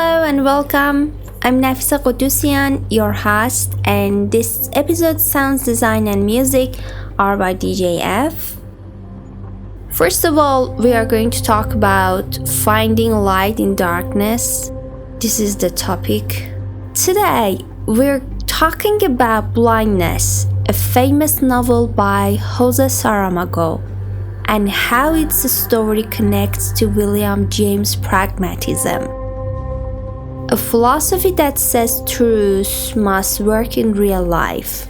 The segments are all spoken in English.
Hello and welcome. I'm Nafisa Qudusian, your host, and this episode sounds design and music are by DJF. First of all, we are going to talk about finding light in darkness. This is the topic. Today, we're talking about Blindness, a famous novel by José Saramago, and how its story connects to William James' Pragmatism, a philosophy that says truth must work in real life.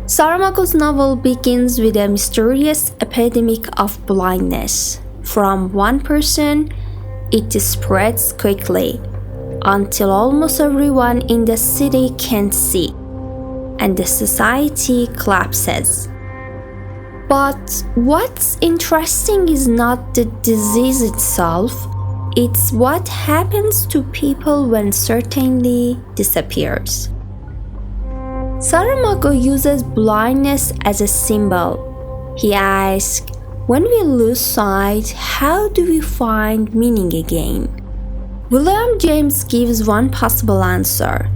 Saramago's novel begins with a mysterious epidemic of blindness. From one person, it spreads quickly until almost everyone in the city can see, and the society collapses. But what's interesting is not the disease itself, it's what happens to people when certainty disappears. Saramago uses blindness as a symbol. He asks, when we lose sight, how do we find meaning again? William James gives one possible answer.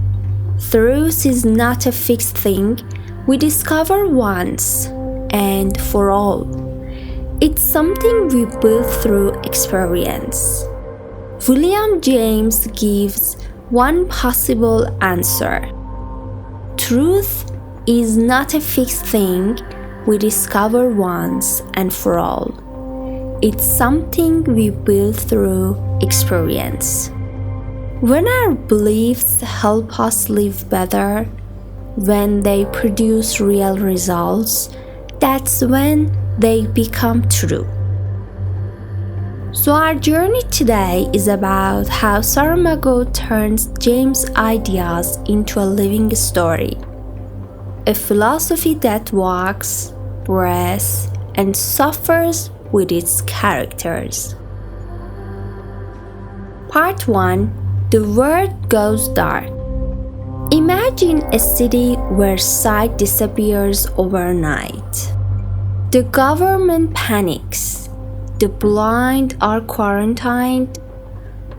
Truth is not a fixed thing we discover once and for all. It's something we build through experience. William James gives one possible answer. Truth is not a fixed thing we discover once and for all. It's something we build through experience. When our beliefs help us live better, when they produce real results, that's when they become true. So our journey today is about how Saramago turns James' ideas into a living story, a philosophy that walks, breathes, and suffers with its characters. Part 1. The world goes dark. Imagine a city where sight disappears overnight. The government panics. The blind are quarantined.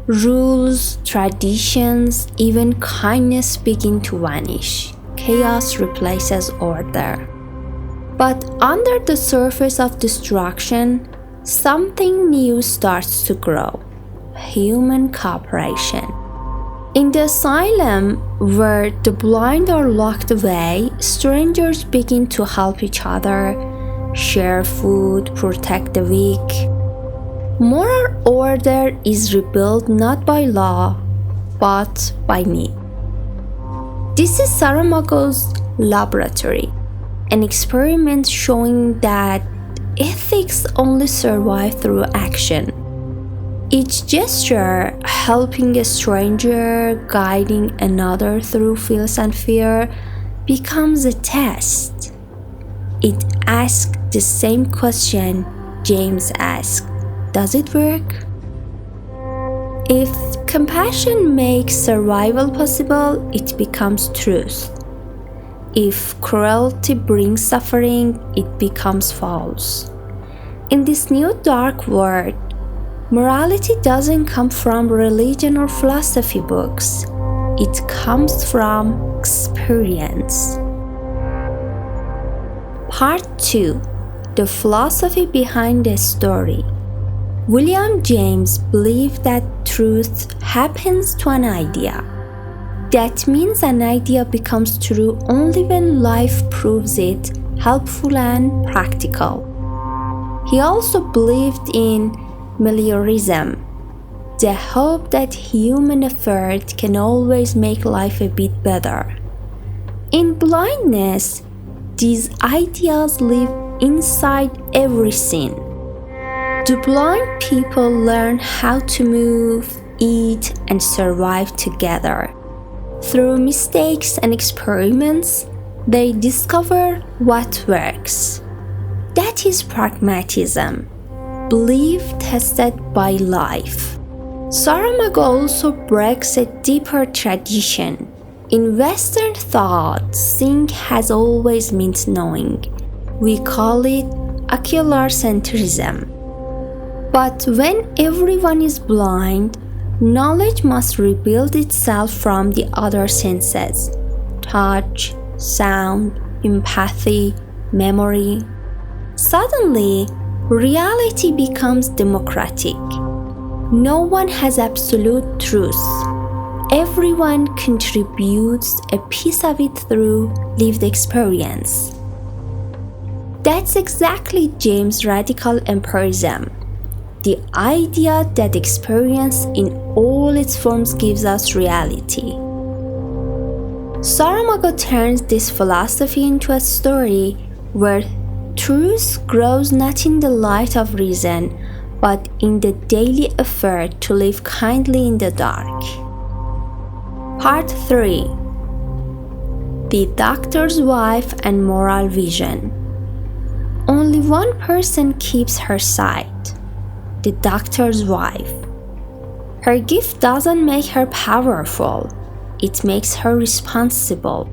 Rules, traditions, even kindness begin to vanish. Chaos replaces order. But under the surface of destruction, something new starts to grow: human cooperation. In the asylum, where the blind are locked away, strangers begin to help each other, share food, protect the weak. Moral order is rebuilt not by law, but by need. This is Saramago's laboratory, an experiment showing that ethics only survive through action. Each gesture, helping a stranger, guiding another through fears and fear, becomes a test. It asks the same question James asked: does it work? If compassion makes survival possible, it becomes truth. If cruelty brings suffering, it becomes false. In this new dark world, morality doesn't come from religion or philosophy books. It comes from experience. Part 2. The philosophy behind the story. William James believed that truth happens to an idea. That means an idea becomes true only when life proves it helpful and practical. He also believed in meliorism, the hope that human effort can always make life a bit better. In Blindness, these ideas live inside every scene. Do blind people learn how to move, eat, and survive together? Through mistakes and experiments, they discover what works. That is pragmatism, belief tested by life. Saramago also breaks a deeper tradition. In Western thought, seeing has always meant knowing. We call it ocular centrism. But when everyone is blind, knowledge must rebuild itself from the other senses: touch, sound, empathy, memory. Suddenly, reality becomes democratic. No one has absolute truth. Everyone contributes a piece of it through lived experience. That's exactly James' radical empirism, the idea that experience in all its forms gives us reality. Saramago turns this philosophy into a story where truth grows not in the light of reason, but in the daily effort to live kindly in the dark. Part 3. The Doctor's Wife and Moral Vision. Only one person keeps her sight: the doctor's wife. Her gift doesn't make her powerful, it makes her responsible.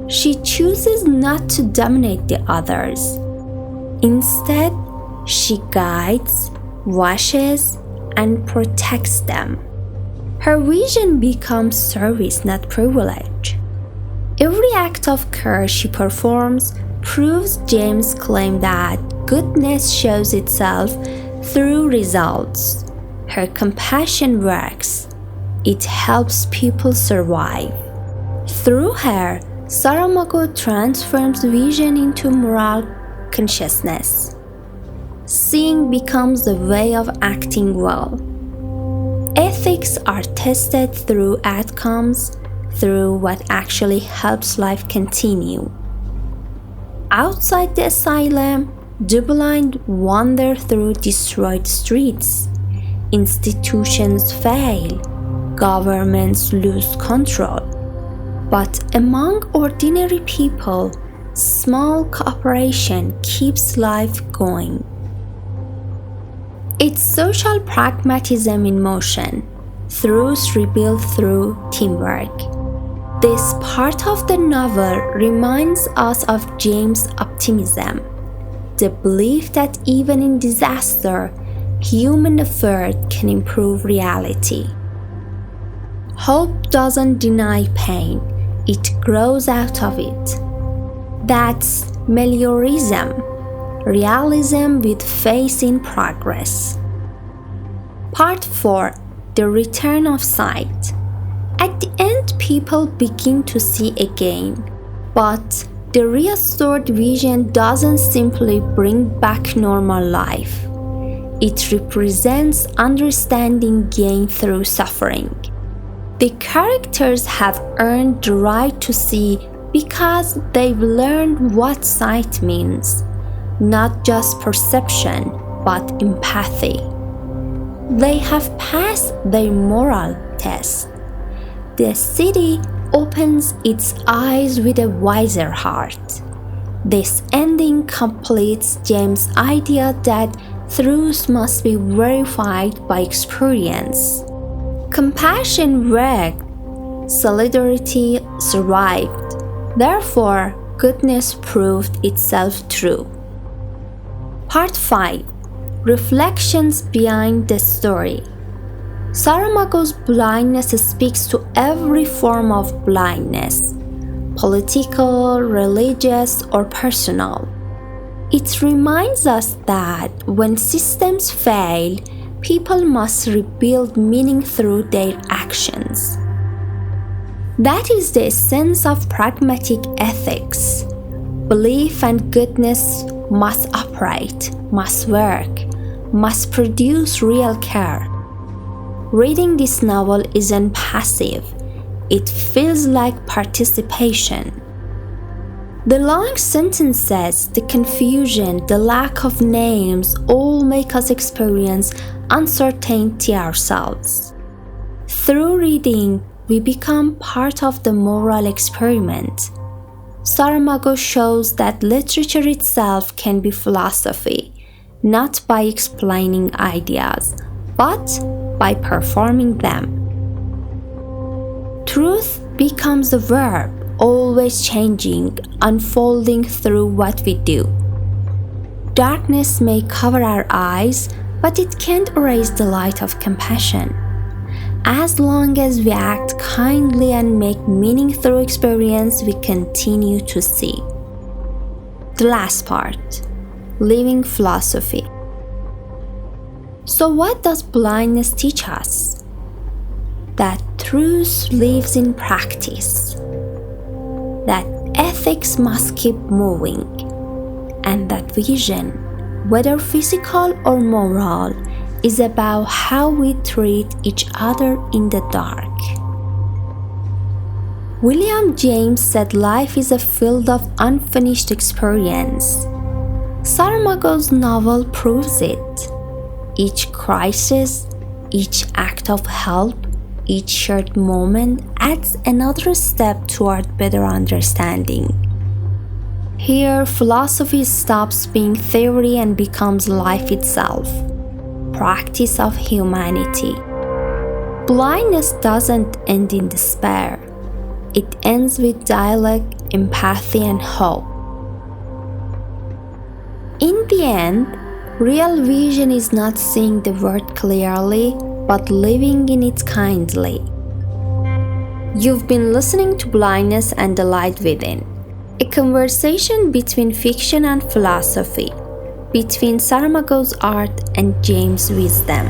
She chooses not to dominate the others. Instead, she guides, washes, and protects them. Her vision becomes service, not privilege. Every act of care she performs proves James' claim that goodness shows itself through results. Her compassion works. It helps people survive. Through her, Saramago transforms vision into moral consciousness. Seeing becomes the way of acting well. Ethics are tested through outcomes, through what actually helps life continue. Outside the asylum, the blind wander through destroyed streets. Institutions fail. Governments lose control. But among ordinary people, small cooperation keeps life going. It's social pragmatism in motion, truth rebuilt through teamwork. This part of the novel reminds us of James' optimism, the belief that even in disaster, human effort can improve reality. Hope doesn't deny pain, it grows out of it. That's meliorism, realism with faith in progress. Part 4. The Return of Sight. At the end, people begin to see again, but the restored vision doesn't simply bring back normal life. It represents understanding gained through suffering. The characters have earned the right to see because they've learned what sight means, not just perception, but empathy. They have passed their moral test. The city opens its eyes with a wiser heart. This ending completes James' idea that truth must be verified by experience. Compassion worked, solidarity survived. Therefore, goodness proved itself true. Part 5. Reflections behind the story. Saramago's Blindness speaks to every form of blindness, political, religious, or personal. It reminds us that when systems fail, people must rebuild meaning through their actions. That is the essence of pragmatic ethics. Belief and goodness must operate, must work, must produce real care. Reading this novel isn't passive, it feels like participation. The long sentences, the confusion, the lack of names all make us experience uncertainty ourselves. Through reading, we become part of the moral experiment. Saramago shows that literature itself can be philosophy, not by explaining ideas, but by performing them. Truth becomes a verb, always changing, unfolding through what we do. Darkness may cover our eyes, but it can't erase the light of compassion. As long as we act kindly and make meaning through experience, we continue to see. The last part, living philosophy. So what does blindness teach us? That truth lives in practice, that ethics must keep moving, and that vision, whether physical or moral, is about how we treat each other in the dark. William James said life is a field of unfinished experience. Saramago's novel proves it. Each crisis, each act of help, each shared moment adds another step toward better understanding. Here, philosophy stops being theory and becomes life itself, practice of humanity. Blindness doesn't end in despair. It ends with dialogue, empathy, and hope. In the end, real vision is not seeing the world clearly, but living in it kindly. You've been listening to Blindness and the Light Within, a conversation between fiction and philosophy, between Saramago's art and James' wisdom.